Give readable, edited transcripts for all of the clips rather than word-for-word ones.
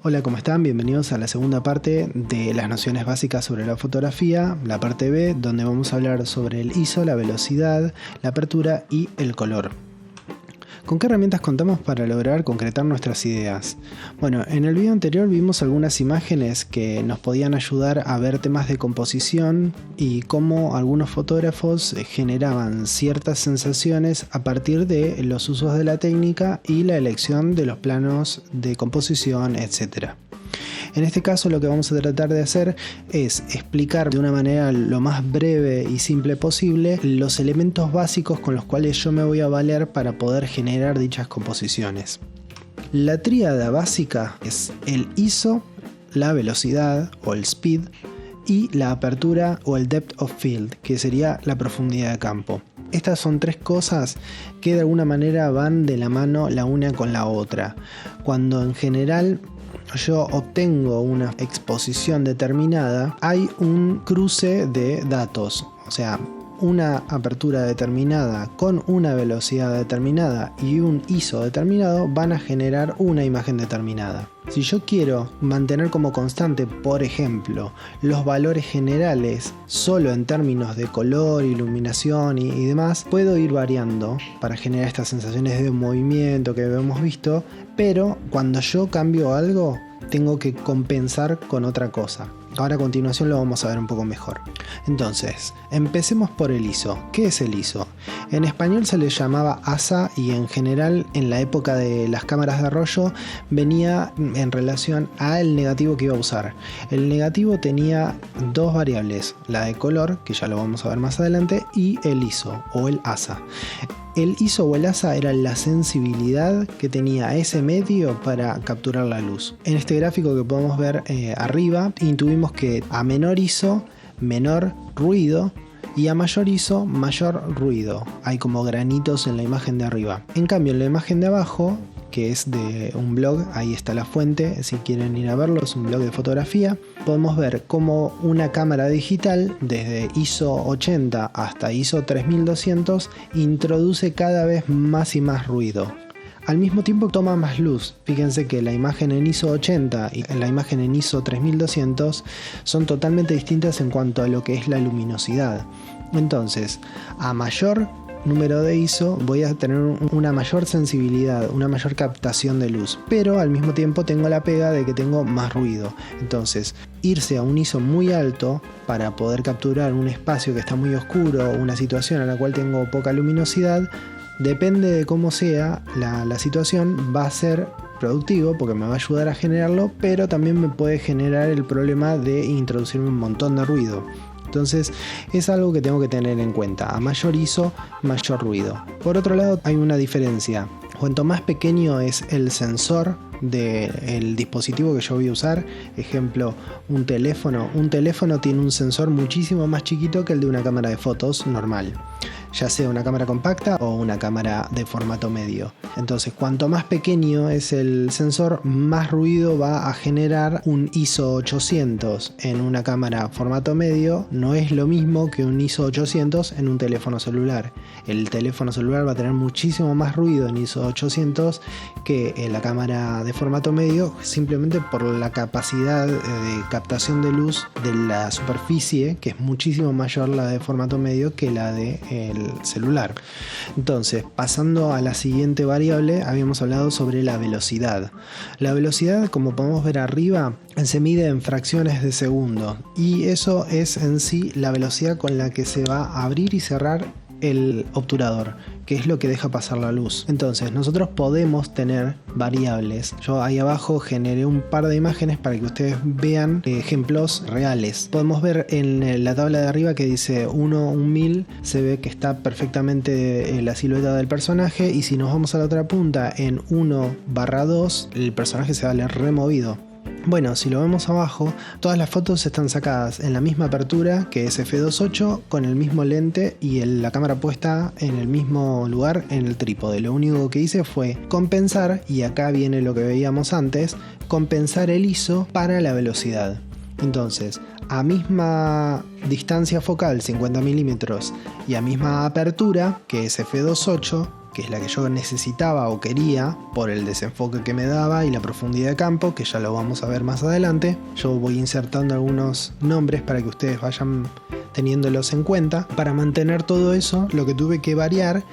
Hola, ¿cómo están? Bienvenidos a la segunda parte de las nociones básicas sobre la fotografía, la parte B, donde vamos a hablar sobre el ISO, la velocidad, la apertura y el color. ¿Con qué herramientas contamos para lograr concretar nuestras ideas? Bueno, en el video anterior vimos algunas imágenes que nos podían ayudar a ver temas de composición y cómo algunos fotógrafos generaban ciertas sensaciones a partir de los usos de la técnica y la elección de los planos de composición, etc. En este caso lo que vamos a tratar de hacer es explicar de una manera lo más breve y simple posible los elementos básicos con los cuales yo me voy a valer para poder generar dichas composiciones. La tríada básica es el ISO, la velocidad o el speed y la apertura o el depth of field, que sería la profundidad de campo. Estas son tres cosas que de alguna manera van de la mano la una con la otra. Cuando en general yo obtengo una exposición determinada, hay un cruce de datos, o sea, una apertura determinada con una velocidad determinada y un ISO determinado van a generar una imagen determinada. Si yo quiero mantener como constante, por ejemplo, los valores generales solo en términos de color, iluminación y demás, puedo ir variando para generar estas sensaciones de movimiento que hemos visto, pero cuando yo cambio algo, tengo que compensar con otra cosa. Ahora a continuación lo vamos a ver un poco mejor. Entonces, empecemos por el ISO. ¿Qué es el ISO? En español se le llamaba ASA y en general en la época de las cámaras de rollo venía en relación al negativo que iba a usar. El negativo tenía dos variables, la de color, que ya lo vamos a ver más adelante, y el ISO o el ASA. El ISO o el ASA era la sensibilidad que tenía ese medio para capturar la luz. En este gráfico que podemos ver arriba, intuimos que a menor ISO, menor ruido, y a mayor ISO, mayor ruido. Hay como granitos en la imagen de arriba. En cambio, en la imagen de abajo, que es de un blog, ahí está la fuente, si quieren ir a verlo, es un blog de fotografía, podemos ver cómo una cámara digital, desde ISO 80 hasta ISO 3200, introduce cada vez más y más ruido. Al mismo tiempo toma más luz. Fíjense que la imagen en ISO 80 y la imagen en ISO 3200 son totalmente distintas en cuanto a lo que es la luminosidad. Entonces, a mayor número de ISO voy a tener una mayor sensibilidad, una mayor captación de luz, pero al mismo tiempo tengo la pega de que tengo más ruido. Entonces, irse a un ISO muy alto para poder capturar un espacio que está muy oscuro, una situación en la cual tengo poca luminosidad, depende de cómo sea la situación, va a ser productivo porque me va a ayudar a generarlo, pero también me puede generar el problema de introducirme un montón de ruido. Entonces es algo que tengo que tener en cuenta. A mayor ISO, mayor ruido. Por otro lado, hay una diferencia. Cuanto más pequeño es el sensor del dispositivo que yo voy a usar, ejemplo, un teléfono tiene un sensor muchísimo más chiquito que el de una cámara de fotos normal, ya sea una cámara compacta o una cámara de formato medio. Entonces, cuanto más pequeño es el sensor, más ruido va a generar un ISO 800 en una cámara formato medio. No es lo mismo que un ISO 800 en un teléfono celular. El teléfono celular va a tener muchísimo más ruido en ISO 800 que en la cámara de formato medio, simplemente por la capacidad de captación de luz de la superficie, que es muchísimo mayor la de formato medio que la de el celular. Entonces, pasando a la siguiente variable, habíamos hablado sobre la velocidad. La velocidad, como podemos ver arriba, se mide en fracciones de segundo, y eso es en sí la velocidad con la que se va a abrir y cerrar el obturador, que es lo que deja pasar la luz. Entonces nosotros podemos tener variables. Yo ahí abajo generé un par de imágenes para que ustedes vean ejemplos reales. Podemos ver en la tabla de arriba que dice 1/1000, se ve que está perfectamente la silueta del personaje, y si nos vamos a la otra punta en 1/2, el personaje se va a ver removido. Bueno, si lo vemos abajo, todas las fotos están sacadas en la misma apertura, que es f2.8, con el mismo lente y la cámara puesta en el mismo lugar en el trípode. Lo único que hice fue compensar, y acá viene lo que veíamos antes, compensar el ISO para la velocidad. Entonces, a misma distancia focal, 50 milímetros, y a misma apertura, que es f2.8, que es la que yo necesitaba o quería por el desenfoque que me daba y la profundidad de campo, que ya lo vamos a ver más adelante. Yo voy insertando algunos nombres para que ustedes vayan teniéndolos en cuenta. Para mantener todo eso, lo que tuve que variar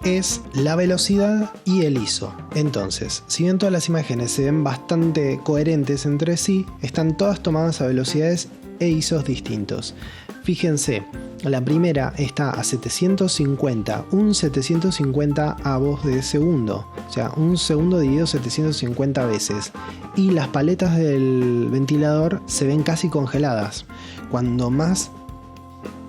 es la velocidad y el ISO. Entonces, si bien todas las imágenes se ven bastante coherentes entre sí, están todas tomadas a velocidades e ISOs distintos. Fíjense, la primera está a 750, un 750 avos de segundo, o sea, un segundo dividido 750 veces. Y las paletas del ventilador se ven casi congeladas. Cuando más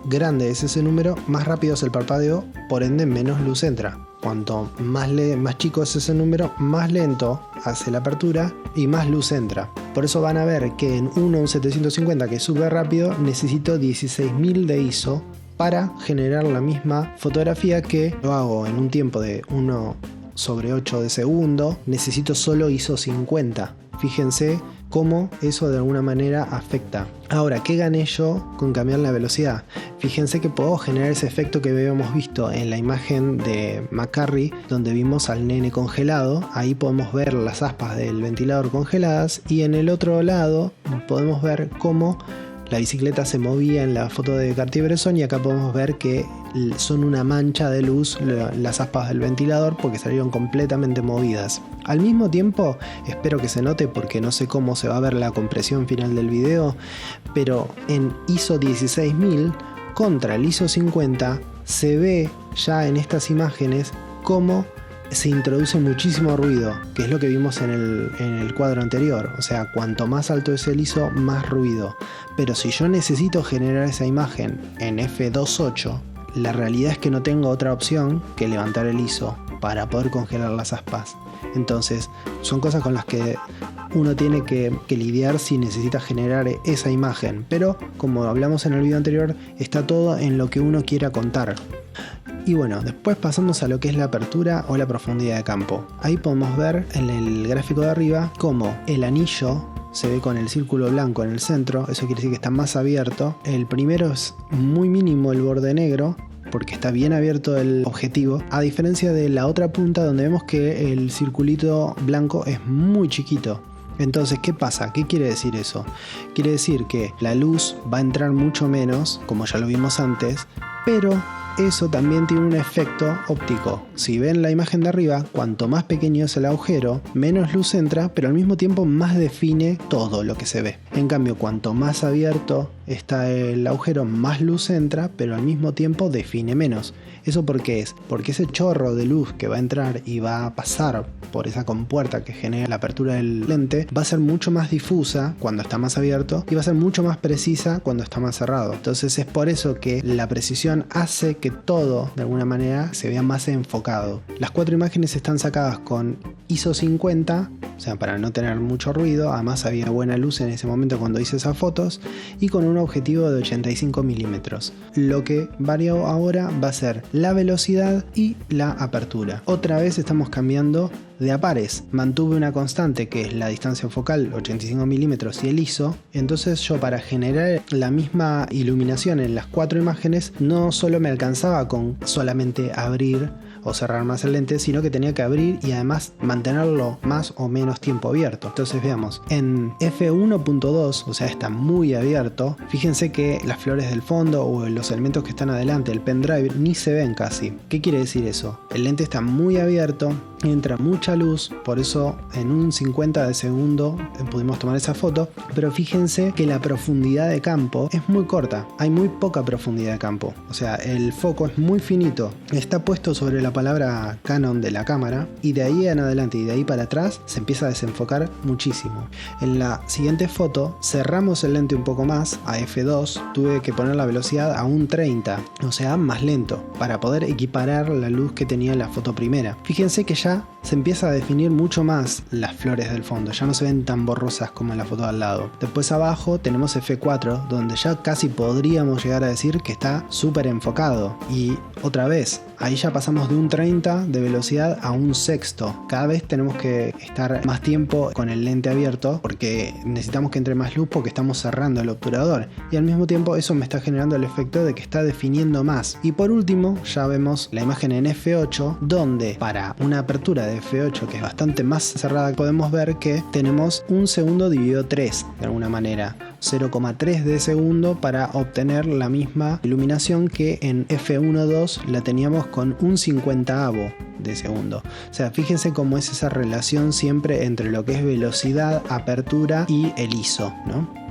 grande es ese número, más rápido es el parpadeo, por ende menos luz entra. Cuanto más chico es ese número, más lento hace la apertura y más luz entra. Por eso van a ver que en un 750 que es súper rápido, necesito 16.000 de ISO para generar la misma fotografía que lo hago en un tiempo de 1/8 de segundo. Necesito solo ISO 50. Fíjense cómo eso de alguna manera afecta. Ahora, ¿qué gané yo con cambiar la velocidad? Fíjense que puedo generar ese efecto que habíamos visto en la imagen de McCurry, donde vimos al nene congelado. Ahí podemos ver las aspas del ventilador congeladas, y en el otro lado podemos ver cómo la bicicleta se movía en la foto de Cartier-Bresson, y acá podemos ver que son una mancha de luz las aspas del ventilador porque salieron completamente movidas. Al mismo tiempo, espero que se note porque no sé cómo se va a ver la compresión final del video, pero en ISO 16000 contra el ISO 50 se ve ya en estas imágenes cómo se introduce muchísimo ruido, que es lo que vimos en el cuadro anterior. O sea, cuanto más alto es el ISO, más ruido. Pero si yo necesito generar esa imagen en f2.8, la realidad es que no tengo otra opción que levantar el ISO para poder congelar las aspas. Entonces, son cosas con las que uno tiene que lidiar si necesita generar esa imagen. Pero, como hablamos en el video anterior, está todo en lo que uno quiera contar. Y bueno, después pasamos a lo que es la apertura o la profundidad de campo. Ahí podemos ver en el gráfico de arriba cómo el anillo se ve con el círculo blanco en el centro. Eso quiere decir que está más abierto. El primero es muy mínimo, el borde negro, porque está bien abierto el objetivo, a diferencia de la otra punta donde vemos que el circulito blanco es muy chiquito. Entonces, ¿qué pasa? ¿Qué quiere decir eso? Quiere decir que la luz va a entrar mucho menos, como ya lo vimos antes, pero eso también tiene un efecto óptico. Si ven la imagen de arriba, cuanto más pequeño es el agujero, menos luz entra, pero al mismo tiempo más define todo lo que se ve. En cambio, cuanto más abierto está el agujero, más luz entra, pero al mismo tiempo define menos. ¿Eso por qué es? Porque ese chorro de luz que va a entrar y va a pasar por esa compuerta que genera la apertura del lente va a ser mucho más difusa cuando está más abierto y va a ser mucho más precisa cuando está más cerrado. Entonces es por eso que la precisión hace que todo de alguna manera se vea más enfocado. Las 4 imágenes están sacadas con ISO 50, o sea, para no tener mucho ruido. Además había buena luz en ese momento cuando hice esas fotos, y con un objetivo de 85 milímetros. Lo que varió ahora va a ser la velocidad y la apertura. Otra vez estamos cambiando de a pares. Mantuve una constante que es la distancia focal, 85 milímetros, y el ISO. Entonces yo, para generar la misma iluminación en las 4 imágenes, no solo me alcanzaba con solamente abrir o cerrar más el lente, sino que tenía que abrir y además mantenerlo más o menos tiempo abierto. Entonces veamos, en f1.2, o sea, está muy abierto. Fíjense que las flores del fondo o los elementos que están adelante, el pendrive, ni se ven casi. ¿Qué quiere decir eso? El lente está muy abierto, entra mucha luz, por eso en un 50 de segundo pudimos tomar esa foto. Pero fíjense que la profundidad de campo es muy corta, hay muy poca profundidad de campo. O sea, el foco es muy finito, está puesto sobre la palabra Canon de la cámara, y de ahí en adelante y de ahí para atrás se empieza a desenfocar muchísimo. En la siguiente foto cerramos el lente un poco más a f2, tuve que poner la velocidad a un 30, o sea, más lento, para poder equiparar la luz que tenía la foto primera. Fíjense que ya se empieza a definir mucho más las flores del fondo, ya no se ven tan borrosas como en la foto de al lado. Después abajo tenemos f4, donde ya casi podríamos llegar a decir que está súper enfocado, y otra vez ahí ya pasamos de un 30 de velocidad a un sexto. Cada vez tenemos que estar más tiempo con el lente abierto porque necesitamos que entre más luz porque estamos cerrando el obturador, y al mismo tiempo eso me está generando el efecto de que está definiendo más. Y por último ya vemos la imagen en f8, donde para una apertura de f8 que es bastante más cerrada podemos ver que tenemos un segundo dividido 3 de alguna manera, 0,3 de segundo, para obtener la misma iluminación que en f1.2 la teníamos con un 50avo de segundo. O sea, fíjense cómo es esa relación siempre entre lo que es velocidad, apertura y el ISO, ¿no?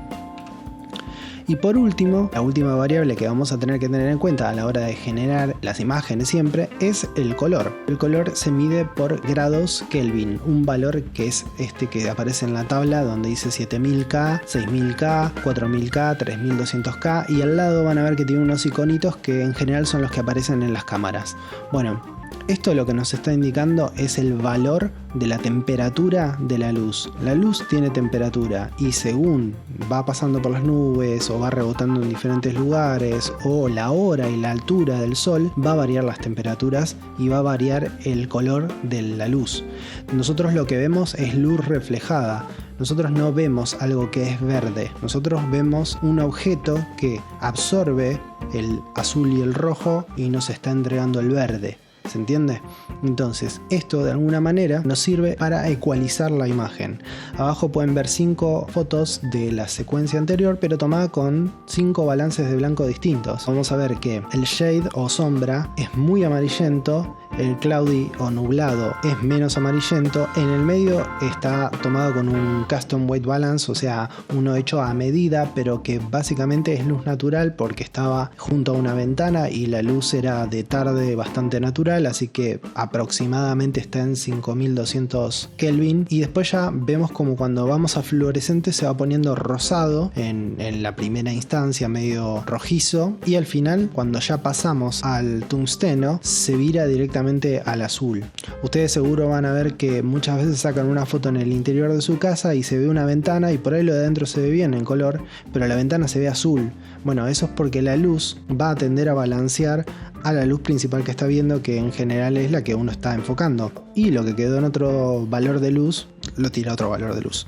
Y por último, la última variable que vamos a tener que tener en cuenta a la hora de generar las imágenes siempre es el color. El color se mide por grados Kelvin, un valor que es este que aparece en la tabla donde dice 7000K, 6000K, 4000K, 3200K, y al lado van a ver que tiene unos iconitos que en general son los que aparecen en las cámaras. Bueno, esto lo que nos está indicando es el valor de la temperatura de la luz. La luz tiene temperatura y según va pasando por las nubes o va rebotando en diferentes lugares, o la hora y la altura del sol, va a variar las temperaturas y va a variar el color de la luz. Nosotros lo que vemos es luz reflejada. Nosotros no vemos algo que es verde. Nosotros vemos un objeto que absorbe el azul y el rojo y nos está entregando el verde. ¿Se entiende? Entonces, esto de alguna manera nos sirve para ecualizar la imagen. Abajo pueden ver 5 fotos de la secuencia anterior, pero tomada con 5 balances de blanco distintos. Vamos a ver que el shade o sombra es muy amarillento, el cloudy o nublado es menos amarillento, en el medio está tomado con un custom white balance, o sea, uno hecho a medida, pero que básicamente es luz natural porque estaba junto a una ventana y la luz era de tarde bastante natural, así que aproximadamente está en 5200 Kelvin. Y después ya vemos como cuando vamos a fluorescente se va poniendo rosado en la primera instancia, medio rojizo, y al final cuando ya pasamos al tungsteno se vira directamente al azul. Ustedes seguro van a ver que muchas veces sacan una foto en el interior de su casa y se ve una ventana y por ahí lo de adentro se ve bien en color, pero la ventana se ve azul. Bueno, eso es porque la luz va a tender a balancear a la luz principal que está viendo, que en general es la que uno está enfocando, y lo que quedó en otro valor de luz lo tira a otro valor de luz.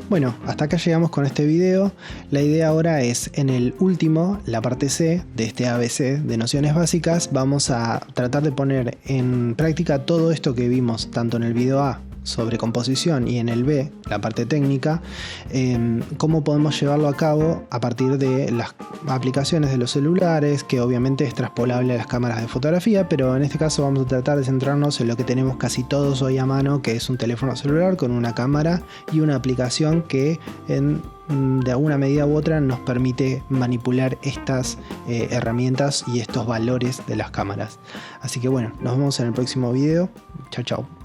Bueno, hasta acá llegamos con este video. La idea ahora es, en el último, la parte C de este ABC de nociones básicas, vamos a tratar de poner en práctica todo esto que vimos tanto en el video A sobre composición y en el B, la parte técnica, cómo podemos llevarlo a cabo a partir de las aplicaciones de los celulares, que obviamente es transpolable a las cámaras de fotografía, pero en este caso vamos a tratar de centrarnos en lo que tenemos casi todos hoy a mano, que es un teléfono celular con una cámara y una aplicación que de alguna medida u otra nos permite manipular estas herramientas y estos valores de las cámaras. Así que bueno, nos vemos en el próximo video. Chao, chao.